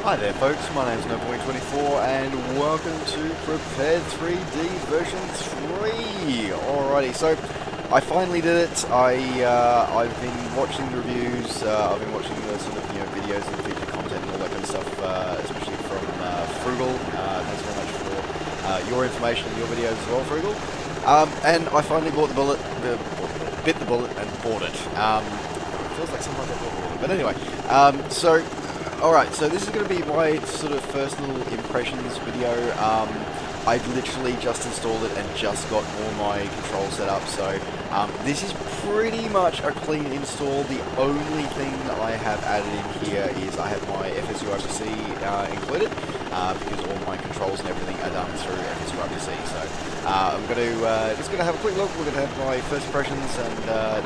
Hi there folks, my name is Noboy24 and welcome to Prepar3D version 3. Alrighty, so I finally did it. I've been watching the reviews, I've been watching the sort of videos and feature content and all that kind of stuff, especially from Frugal. Thanks very much for your information and your videos as well, Frugal. And I finally bought the bullet, bit the bullet and bought it. It feels like sometimes I bought the bullet, but anyway. Alright, so this is going to be my sort of first little impressions video. I've literally just installed it and just got all my controls set up, so this is pretty much a clean install. The only thing that I have added in here is I have my FSUIPC included, because all my controls and everything are done through FSUIPC. So I'm going to just going to have a quick look. We're going to have my first impressions, and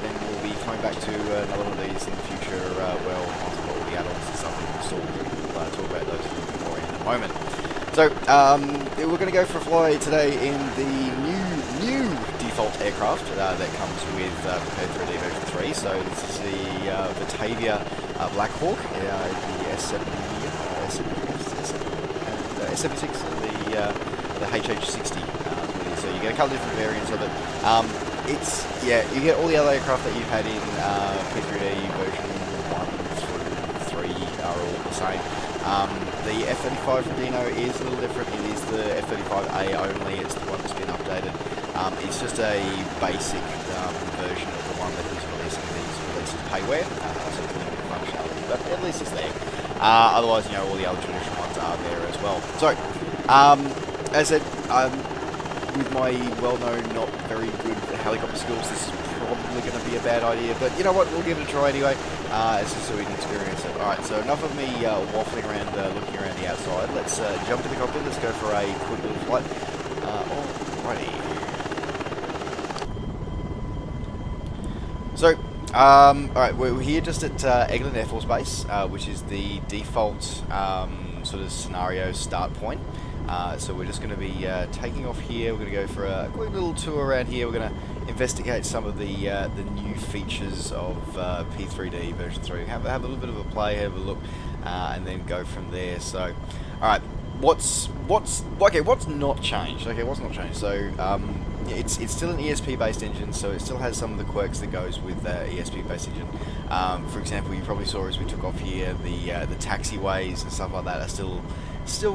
then we'll be coming back to another one of these in the future. Well, once I've got all the add-ons and stuff installed, we'll talk about those a little bit more in a moment. So we're going to go for a fly today in the new default aircraft that comes with Prepar3D version 3. So this is the Batavia Black Hawk, the S76 and the HH60. So you get a couple of different variants of it. You get all the other aircraft that you've had in P3D version 1 through 3 are all the same. The F-35 from Dino is a little different. It is the F-35A only. It's the one that's been updated. It's just a basic version of the one that was releasing these releases payware, so it's limited functionality, but at least it's there. Otherwise, all the other traditional ones are there as well. So, as I said, with my well-known, not very good helicopter skills, this is probably going to be a bad idea, but you know what, we'll give it a try anyway, just so we can experience it. Alright, so enough of me waffling around, looking around the outside. Let's jump in the cockpit, let's go for a quick little flight. Alrighty. So, alright, we're here just at Eglin Air Force Base, which is the default sort of scenario start point. So we're just going to be taking off here. We're going to go for a quick little tour around here. We're going to investigate some of the new features of P3D version 3. Have a little bit of a play, have a look, and then go from there. So, all right, what's not changed? Okay, what's not changed? So it's still an ESP-based engine, so it still has some of the quirks that goes with ESP-based engine. For example, you probably saw as we took off here, the taxiways and stuff like that are still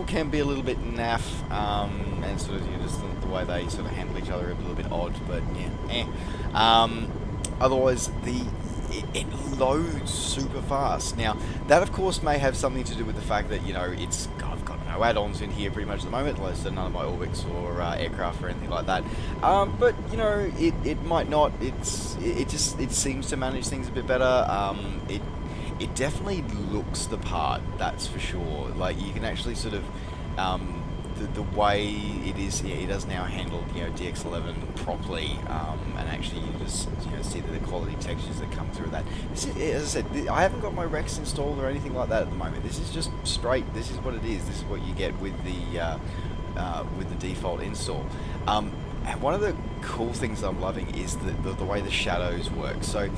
can be a little bit naff, and sort of just the way they sort of handle each other a little bit odd, but yeah, otherwise it loads super fast. Now that of course may have something to do with the fact that I've got no add-ons in here pretty much at the moment, unless none of my Orbix or aircraft or anything like that. But it might not. It seems to manage things a bit better. It definitely looks the part, that's for sure. Like, you can actually sort of, the way it is, it does now handle, DX11 properly, and actually you just, see the quality textures that come through that. This is, as I said, I haven't got my Rex installed or anything like that at the moment. This is just straight, this is what it is. This is what you get with the default install. And one of the cool things I'm loving is the way the shadows work. So,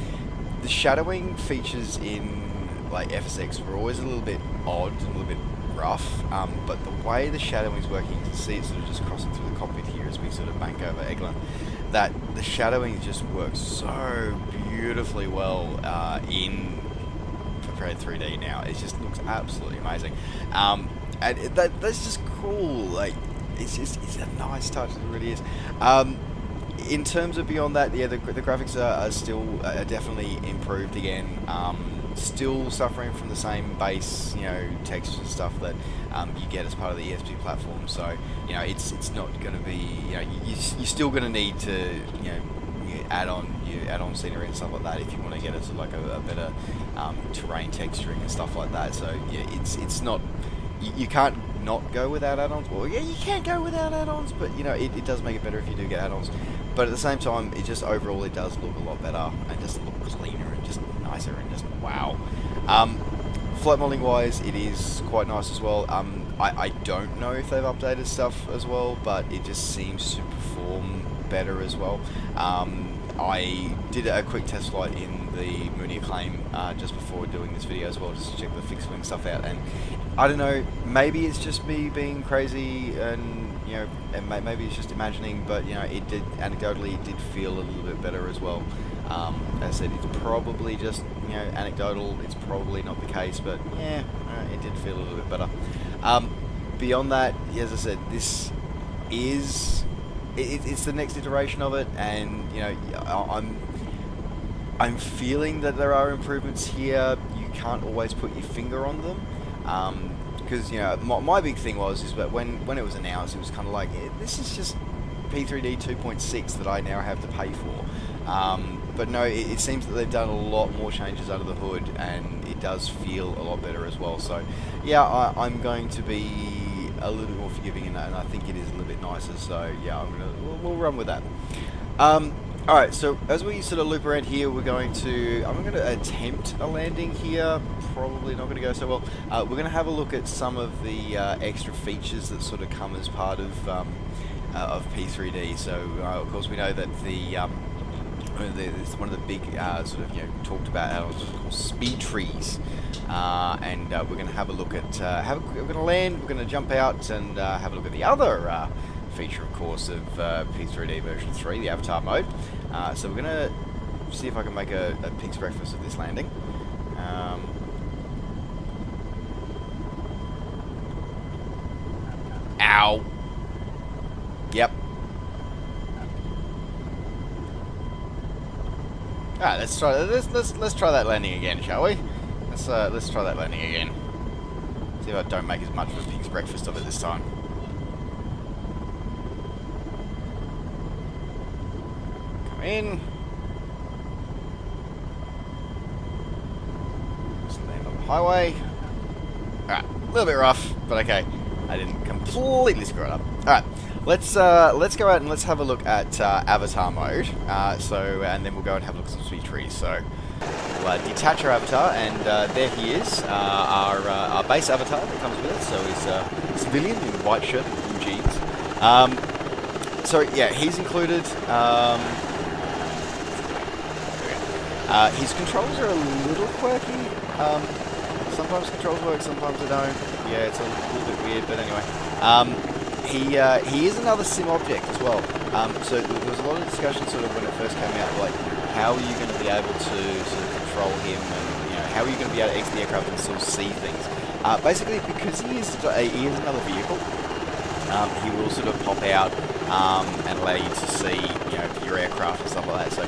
the shadowing features in like FSX were always a little bit odd and a little bit rough, but the way the shadowing is working, you can see it sort of just crossing through the cockpit here as we sort of bank over Eglin, that the shadowing just works so beautifully well in Prepar3D now. It just looks absolutely amazing, and that's just cool. Like, it's a nice touch, it really is. In terms of beyond that, yeah, the graphics are still definitely improved again. Still suffering from the same base, textures and stuff that you get as part of the ESP platform. So, it's not going to be, you're still going to need to, add on scenery and stuff like that if you want to get a better terrain texturing and stuff like that. So, yeah, it's not. You can't not go without add-ons. Well, yeah, you can go without add-ons, but it does make it better if you do get add-ons. But at the same time, it just overall it does look a lot better and just look cleaner and just nicer and just wow. Flight modeling wise, it is quite nice as well. I don't know if they've updated stuff as well, but it just seems to perform better as well. I did a quick test flight in the Mooney Acclaim just before doing this video as well, just to check the fixed wing stuff out. And I don't know, maybe it's just me being crazy, and and maybe it's just imagining, but it did anecdotally it did feel a little bit better as well. As I said, it's probably just anecdotal. It's probably not the case, but yeah, it did feel a little bit better. Beyond that, as I said, this is it's the next iteration of it, and I'm feeling that there are improvements here. You can't always put your finger on them, because my big thing is that when it was announced, it was kind of like, this is just P3D 2.6 that I now have to pay for. But no, it seems that they've done a lot more changes under the hood, and it does feel a lot better as well. So yeah, I'm going to be a little bit more forgiving in that, and I think it is a little bit nicer. So yeah, we'll run with that. Alright, so as we sort of loop around here, I'm going to attempt a landing here. Probably not going to go so well. We're going to have a look at some of the extra features that sort of come as part of P3D. So of course we know that it's one of the big sort of talked about speed trees, and we're going to have a look at we're going to land, we're going to jump out and have a look at the other feature, of course, of P3D version 3, the avatar mode. So we're going to see if I can make a pig's breakfast of this landing. Ow. Yep. Alright, let's try that landing again, shall we? Let's try that landing again. See if I don't make as much of a pig's breakfast of it this time. Come in. Just land on the highway. Alright, a little bit rough, but okay. I didn't completely screw it up. Alright. Let's go out and let's have a look at avatar mode. And then we'll go and have a look at some sweet trees. So we'll detach our avatar, and there he is, our base avatar that comes with it. So he's a civilian in white shirt and blue jeans. So yeah, he's included. His controls are a little quirky. Sometimes controls work, sometimes they don't. Yeah, it's a little bit weird, but anyway. He is another sim object as well. So there was a lot of discussion sort of when it first came out, like how are you going to be able to sort of control him, and how are you going to be able to exit the aircraft and still see things? Basically, because he is another vehicle, he will sort of pop out and allow you to see your aircraft and stuff like that. So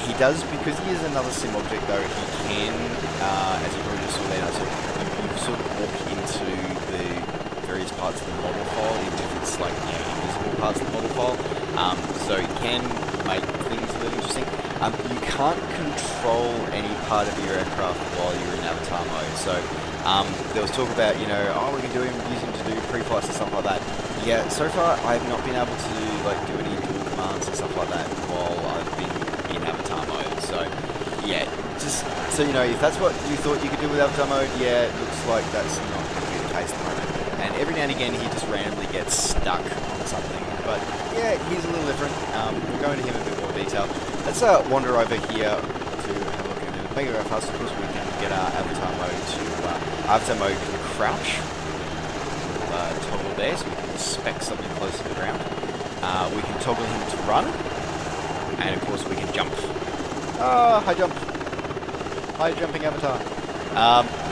he does, because he is another sim object though, he can, as you probably just saw there, so you sort of walk into the various parts of the model file, even if it's like invisible parts of the model file. So it can make things a little interesting. You can't control any part of your aircraft while you're in avatar mode. So there was talk about we can use him to do pre-flights and stuff like that. Yeah, so far I have not been able to do any dual commands and stuff like that while I've been in avatar mode. So yeah, just so you know, if that's what you thought you could do with avatar mode, yeah, it looks like that's not going to be the case at the moment. And every now and again he just randomly gets stuck on something. But yeah, he's a little different. We'll go into him in a bit more detail. Let's wander over here to have a look at it. Make it go fast. Of course, we can get our avatar mode to crouch. Toggle there, so we can spec something close to the ground. We can toggle him to run, and of course we can jump. High jump. High jumping avatar.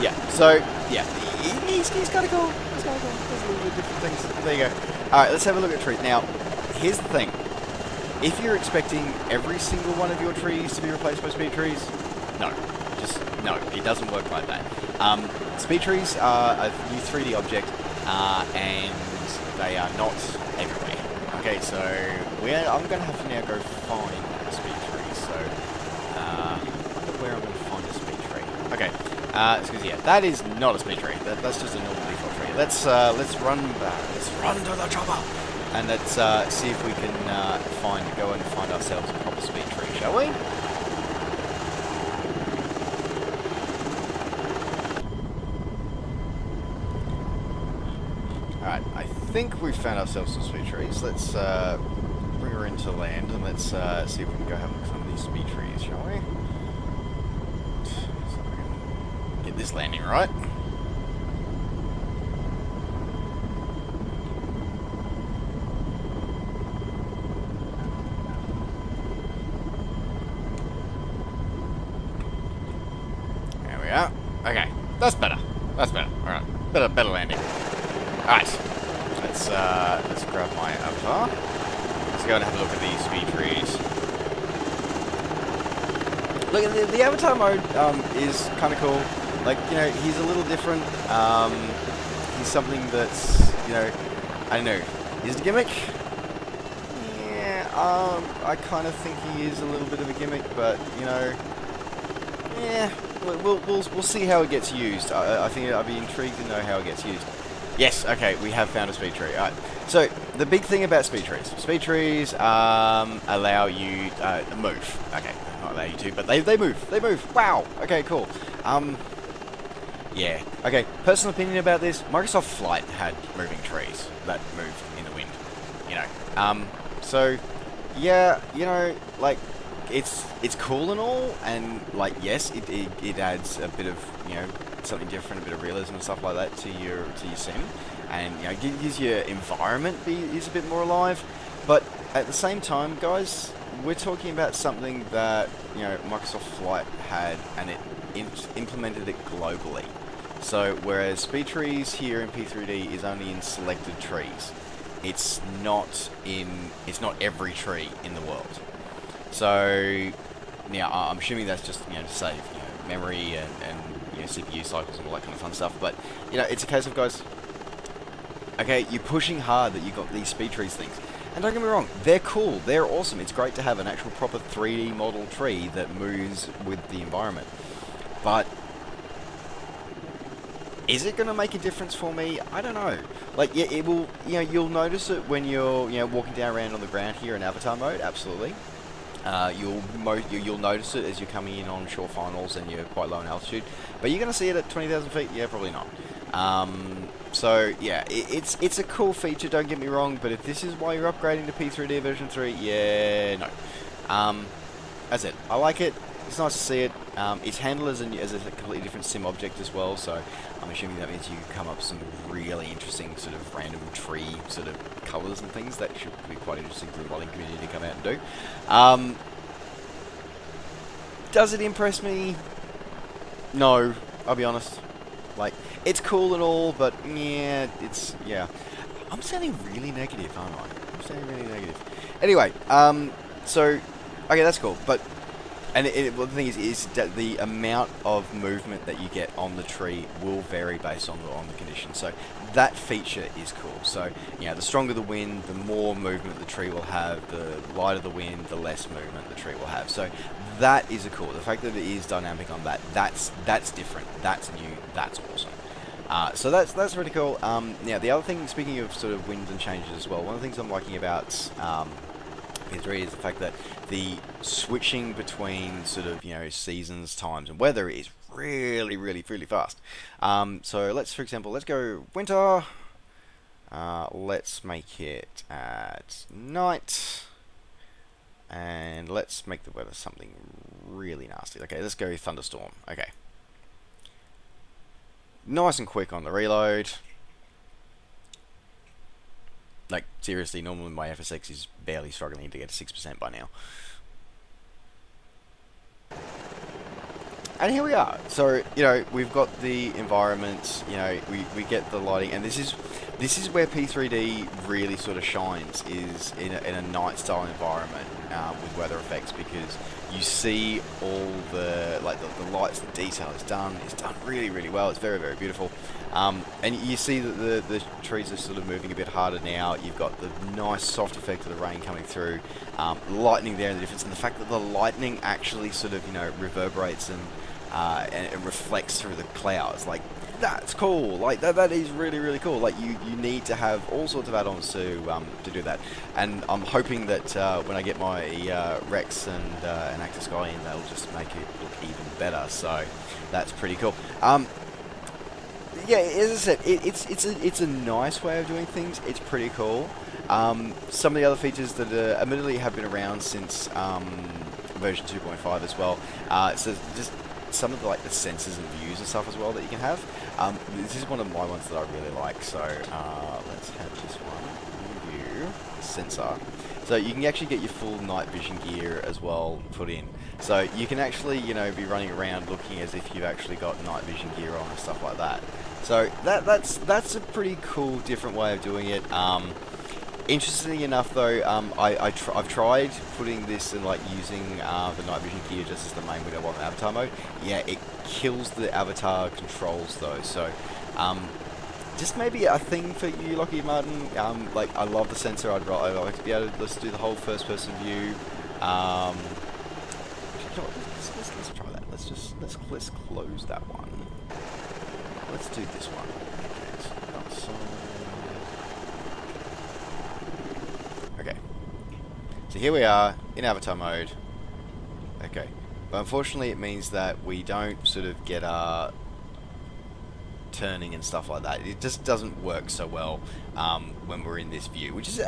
Yeah. So yeah, he's kind of cool. He's kind of cool. There's a little bit of different things. There you go. All right, let's have a look at trees. Now, here's the thing. If you're expecting every single one of your trees to be replaced by speed trees, no. Just no. It doesn't work like that. Speed trees are a new 3D object, and they are not everywhere. Okay, so I'm going to have to now go find a speed tree. So, I wonder where I'm going to find a speed tree. Okay, because yeah, that is not a speed tree. That's just a normal default tree. Let's run to the chopper, and let's see if we can go and find ourselves a proper speed tree, shall we? Alright, I think we've found ourselves some speed trees. Let's bring we're into land, and let's see if we can go have a look at some of these speed trees, shall we? So I can get this landing right. There we are. Okay, that's better. That's better. All right, better landing. All right, let's grab my avatar. Let's go and have a look at these speed trees. Look, the avatar mode is kind of cool. Like, you know, he's a little different. He's something that's, you know, I don't know. Is it a gimmick? Yeah, I kind of think he is a little bit of a gimmick, but you know, yeah, we'll see how it gets used. I think I'd be intrigued to know how it gets used. Yes, okay, we have found a speed tree. Alright, so the big thing about speed trees allow you to move. Okay, not allow you to, but they move. They move. Wow. Okay, cool. Yeah. Okay, personal opinion about this, Microsoft Flight had moving trees that moved in the wind. You know. So yeah, you know, like it's cool and all, and like yes, it adds a bit of, you know, something different, a bit of realism and stuff like that to your sim, and you know, gives your environment is a bit more alive. But at the same time, guys, we're talking about something that, you know, Microsoft Flight had, and it implemented it globally. So whereas speed trees here in P3D is only in selected trees, it's not every tree in the world. So now I'm assuming that's just, you know, to save, you know, memory and you know, CPU cycles and all that kind of fun stuff. But you know, it's a case of, guys, okay, you're pushing hard that you got these speed trees things, and don't get me wrong, they're cool, they're awesome. It's great to have an actual proper 3D model tree that moves with the environment. But is it going to make a difference for me? I don't know. Like, yeah, it will. You know, you'll notice it when you're, you know, walking down around on the ground here in avatar mode. Absolutely. You'll notice it as you're coming in on shore finals and you're quite low in altitude. But you're going to see it at 20,000 feet? Yeah, probably not. So yeah, it's a cool feature. Don't get me wrong. But if this is why you're upgrading to P3D version 3, yeah, no. That's it. I like it. It's nice to see it. It's handled as a completely different sim object as well, so I'm assuming that means you can come up with some really interesting sort of random tree sort of colours and things that should be quite interesting for the modding community to come out and do. Does it impress me? No, I'll be honest. Like, it's cool and all, but yeah, yeah. I'm sounding really negative, aren't I? I'm sounding really negative. Anyway, so, okay, that's cool, but and well, the thing is that the amount of movement that you get on the tree will vary based on the conditions. So that feature is cool. So, you know, the stronger the wind, the more movement the tree will have. The lighter the wind, the less movement the tree will have. So that is cool. The fact that it is dynamic on that's different. That's new. That's awesome. So that's really cool. Now the other thing, speaking of sort of winds and changes as well, one of the things I'm liking about P3 is the fact that the switching between sort of, you know, seasons, times, and weather is really, really, really fast. So let's, for example, let's go winter. Let's make it at night, and let's make the weather something really nasty. Okay, let's go thunderstorm. Okay, nice and quick on the reload. Like, seriously, normally my FSX is barely struggling to get to 6% by now. And here we are. So, you know, we've got the environment, you know, we get the lighting, and this is where P3D really sort of shines, is in a night style environment with weather effects, because you see all the, like, the lights, the detail is done really, really well. It's very, very beautiful. And you see that the trees are sort of moving a bit harder now. You've got the nice soft effect of the rain coming through, lightning there, and the difference, and the fact that the lightning actually sort of, you know, reverberates and it reflects through the clouds. Like, that's cool. Like, that is really, really cool. Like, you need to have all sorts of add-ons to do that. And I'm hoping that when I get my Rex and Active Sky in, they'll just make it look even better. So that's pretty cool. yeah, as I said, it's a nice way of doing things. It's pretty cool. Some of the other features that admittedly have been around since version 2.5 as well. So just some of the, like the sensors and views and stuff as well that you can have. This is one of my ones that I really like. So let's have this one. View sensor. So you can actually get your full night vision gear as well put in. So you can actually, you know, be running around looking as if you've actually got night vision gear on and stuff like that. So that's a pretty cool, different way of doing it. Interestingly enough, though, I've tried putting this and like using the night vision gear just as the main window on the avatar mode. Yeah, it kills the avatar controls though. So just maybe a thing for you, Lockheed Martin. Like I love the sensor. I'd like to be able to let's do the whole first-person view. Let's try that. Let's close that one. Let's do this one. Okay. So here we are in avatar mode. Okay. But unfortunately, it means that we don't sort of get our turning and stuff like that. It just doesn't work so well when we're in this view, which is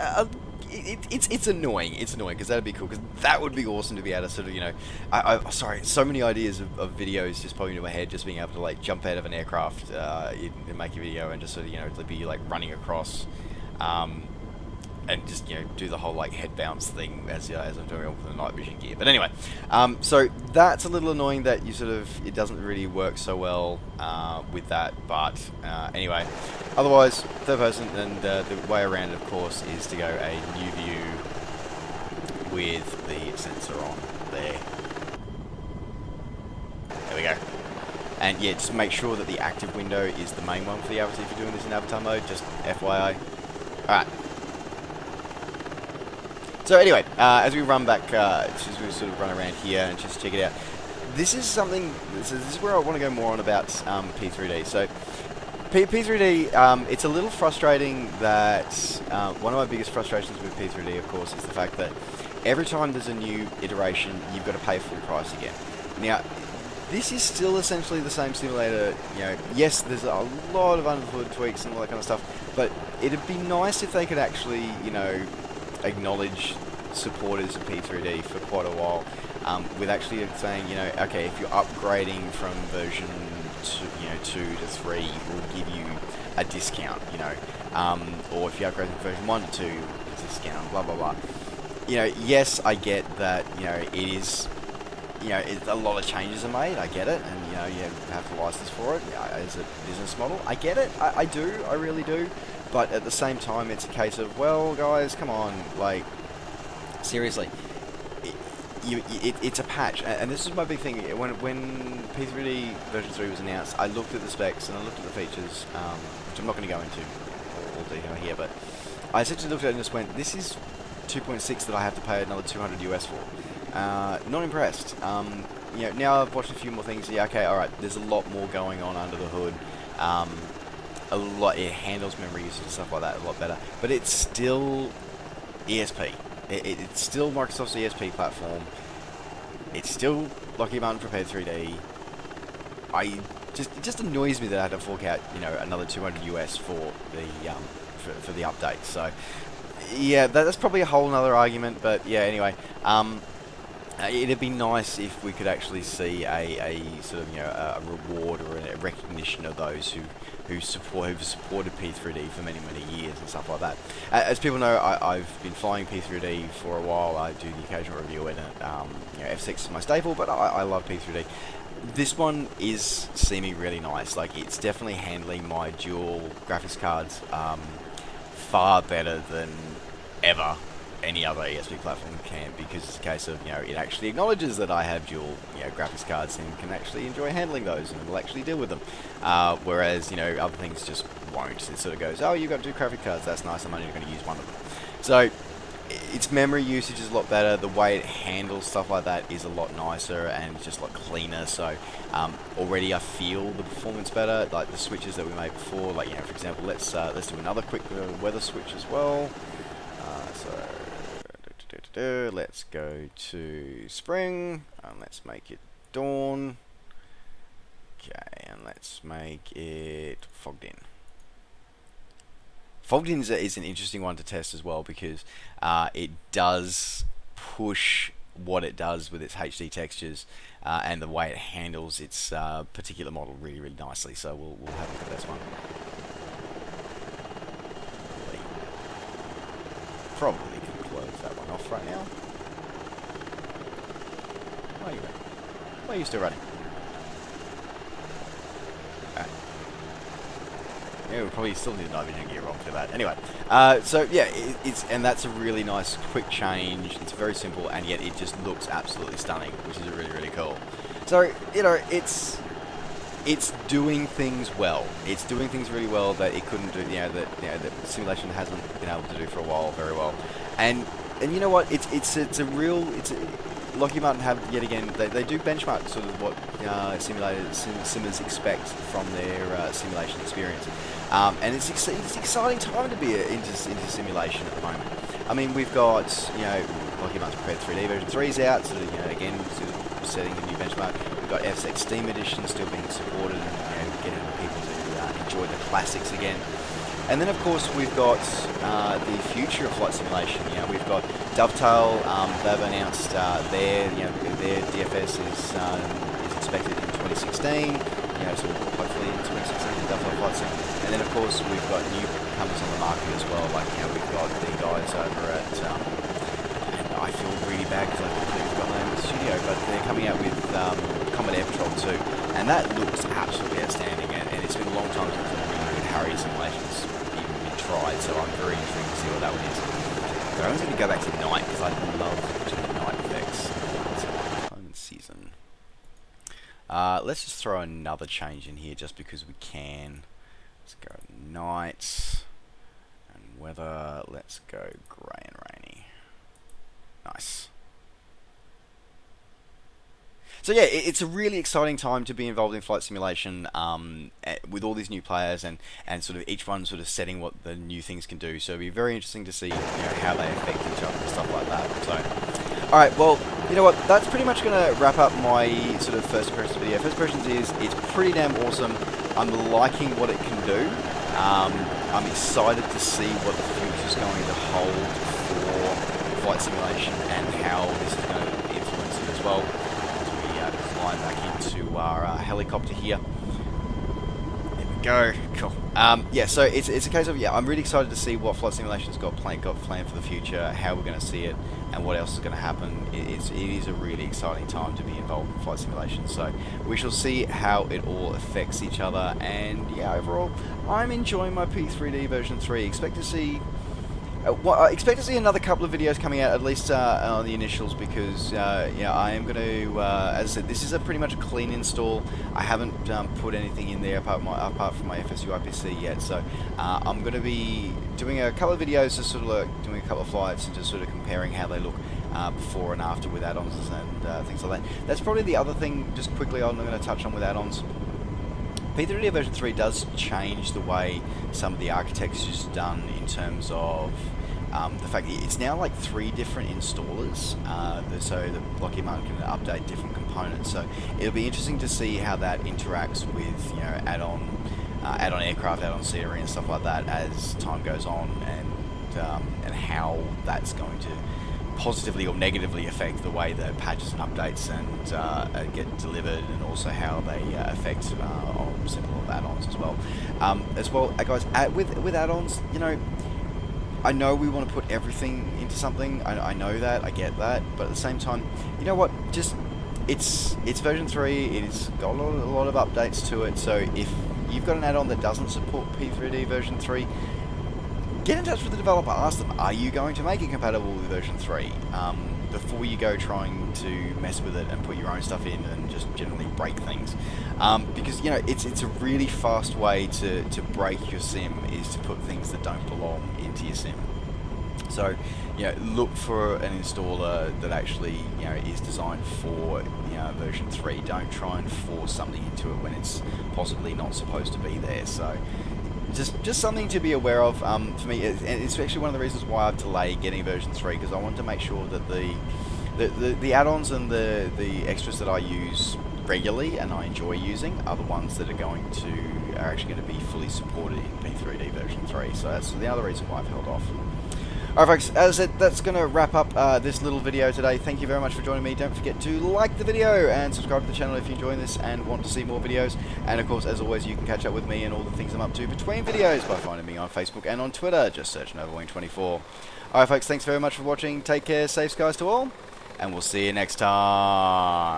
it's annoying. It's annoying because that'd be cool. Because that would be awesome to be able to sort of, you know, sorry, so many ideas of videos just popping into my head. Just being able to like jump out of an aircraft and make a video and just sort of, you know, be like running across. And just, you know, do the whole like head bounce thing as I'm doing it with the night vision gear. But anyway, so that's a little annoying that you sort of, it doesn't really work so well with that. But anyway, otherwise, third person, and the way around it, of course, is to go a new view with the sensor on there. There we go. And yeah, just make sure that the active window is the main one for the avatar if you're doing this in avatar mode, just FYI. Alright. So anyway, as we run back, as we sort of run around here and just check it out, this is something, this is where I want to go more on about P3D. So P3D, it's a little frustrating that, one of my biggest frustrations with P3D, of course, is the fact that every time there's a new iteration, you've got to pay full price again. Now, this is still essentially the same simulator, you know, yes, there's a lot of under the hood tweaks and all that kind of stuff, but it'd be nice if they could actually, you know, acknowledge supporters of P3D for quite a while, with actually saying, you know, okay, if you're upgrading from version 2 to 3, we'll give you a discount, you know, or if you're upgrading from version 1 to 2, a discount, blah blah blah. You know, yes, I get that, you know, it is, you know, a lot of changes are made, I get it, and you know, you have to license for it as a business model, I get it, I do, I really do. But at the same time, it's a case of, well, guys, come on, like, seriously, it's a patch, and this is my big thing. When P3D version 3 was announced, I looked at the specs and I looked at the features, which I'm not going to go into all detail here, but I essentially looked at it and just went, this is 2.6 that I have to pay another 200 US for. Not impressed. You know, now I've watched a few more things. Yeah, okay, all right. There's a lot more going on under the hood. It handles memory usage and stuff like that a lot better, but it's still ESP. It's still Microsoft's ESP platform. It's still Lockheed Martin Prepar3D. It just annoys me that I had to fork out, you know, another 200 US for the update. So yeah, that's probably a whole nother argument. But yeah, anyway, it'd be nice if we could actually see a sort of, you know, a reward or a recognition of those who've supported P3D for many years and stuff like that. As people know, I've been flying P3D for a while. I do the occasional review in it. You know, F6 is my staple, but I love P3D. This one is seeming really nice. Like, it's definitely handling my dual graphics cards far better than ever any other ESP platform can, because it's a case of, you know, it actually acknowledges that I have dual, you know, graphics cards and can actually enjoy handling those and will actually deal with them. Whereas, you know, other things just won't. It sort of goes, oh, you've got two graphic cards, that's nice, I'm only going to use one of them. So its memory usage is a lot better, the way it handles stuff like that is a lot nicer and just a lot cleaner. So already I feel the performance better, like the switches that we made before, like, you know, for example, let's do another quick weather switch as well. Let's go to spring and let's make it dawn. Okay, and let's make it fogged in. Fogged in is an interesting one to test as well, because it does push what it does with its HD textures and the way it handles its particular model really, really nicely. So we'll have a look at this one. Probably can close that one off right now. Why are you running? Why are you still running? Alright. Yeah, we probably still need a night vision gear on for that. Anyway, so yeah, and that's a really nice, quick change. It's very simple, and yet it just looks absolutely stunning, which is really, really cool. So you know, it's doing things well. It's doing things really well that it couldn't do. That simulation hasn't been able to do for a while, very well. And you know what? Lockheed Martin have yet again. They do benchmark sort of what simmers expect from their simulation experience. And it's exciting time to be into simulation at the moment. I mean, we've got Lockheed Martin Prepar3D version 3's out, so again sort of setting a new benchmark. We've got FX Steam Edition still being supported, and getting people to enjoy the classics again. And then of course we've got the future of flight simulation. We've got Dovetail. They've announced their DFS is expected in 2016. So hopefully in 2016 Dovetail flight sim. And then of course we've got newcomers on the market as well. Like we've got the guys over at. And I feel really bad because I completely forgot the name of the studio, but they're coming out with Combat Air Patrol 2, and that looks absolutely outstanding. And it's been a long time since a really good Harry simulations been tried, so I'm very intrigued to see what that one is. But I'm going to go back to night because I love the night effects. Time and season. Let's just throw another change in here just because we can. Let's go night and weather. Let's go grey and rainy. Nice. So yeah, it's a really exciting time to be involved in flight simulation with all these new players and sort of each one sort of setting what the new things can do. So it'll be very interesting to see how they affect each other and stuff like that. So, all right, well, you know what? That's pretty much going to wrap up my sort of first impressions video. First impressions is it's pretty damn awesome. I'm liking what it can do. I'm excited to see what the future's going to hold for flight simulation and how this is going to influence it as well. Climb back into our helicopter here. There we go. Cool. Yeah, so it's a case of I'm really excited to see what flight simulation's got planned for the future, how we're going to see it, and what else is going to happen. It is a really exciting time to be involved in flight simulation. So we shall see how it all affects each other. And yeah, overall, I'm enjoying my P3D version 3. Expect to see another couple of videos coming out, at least on the initials, because I am going to, as I said, this is a pretty much a clean install. I haven't put anything in there apart from my FSU IPC yet, so I'm going to be doing a couple of videos, just sort of like doing a couple of flights and just sort of comparing how they look before and after with add-ons and things like that. That's probably the other thing, just quickly, I'm going to touch on with add-ons. P3D version 3 does change the way some of the architecture is done in terms of the fact that it's now like 3 different installers, so that Lockheed Martin can update different components. So it'll be interesting to see how that interacts with add-on aircraft, add-on scenery and stuff like that as time goes on, and how that's going to positively or negatively affect the way that patches and updates and get delivered, and also how they affect simple add-ons as well. Guys, with add-ons, I know we want to put everything into something. I know that, I get that, but at the same time, you know what? Just it's version 3. It's got a lot of updates to it. So if you've got an add-on that doesn't support P3D version 3, get in touch with the developer. Ask them, are you going to make it compatible with version 3? Before you go trying to mess with it and put your own stuff in and just generally break things, because it's a really fast way to break your sim is to put things that don't belong into your sim. So look for an installer that actually is designed for version 3. Don't try and force something into it when it's possibly not supposed to be there. So just something to be aware of for me, and it's actually one of the reasons why I've delayed getting version 3, because I wanted to make sure that the add-ons and the extras that I use regularly and I enjoy using are the ones that are actually going to be fully supported in P3D version 3. So that's the other reason why I've held off. Alright folks, as I said, that's going to wrap up this little video today. Thank you very much for joining me. Don't forget to like the video and subscribe to the channel if you're enjoying this and want to see more videos. And of course, as always, you can catch up with me and all the things I'm up to between videos by finding me on Facebook and on Twitter. Just search NovaWing24. Alright folks, thanks very much for watching. Take care, safe skies to all, and we'll see you next time.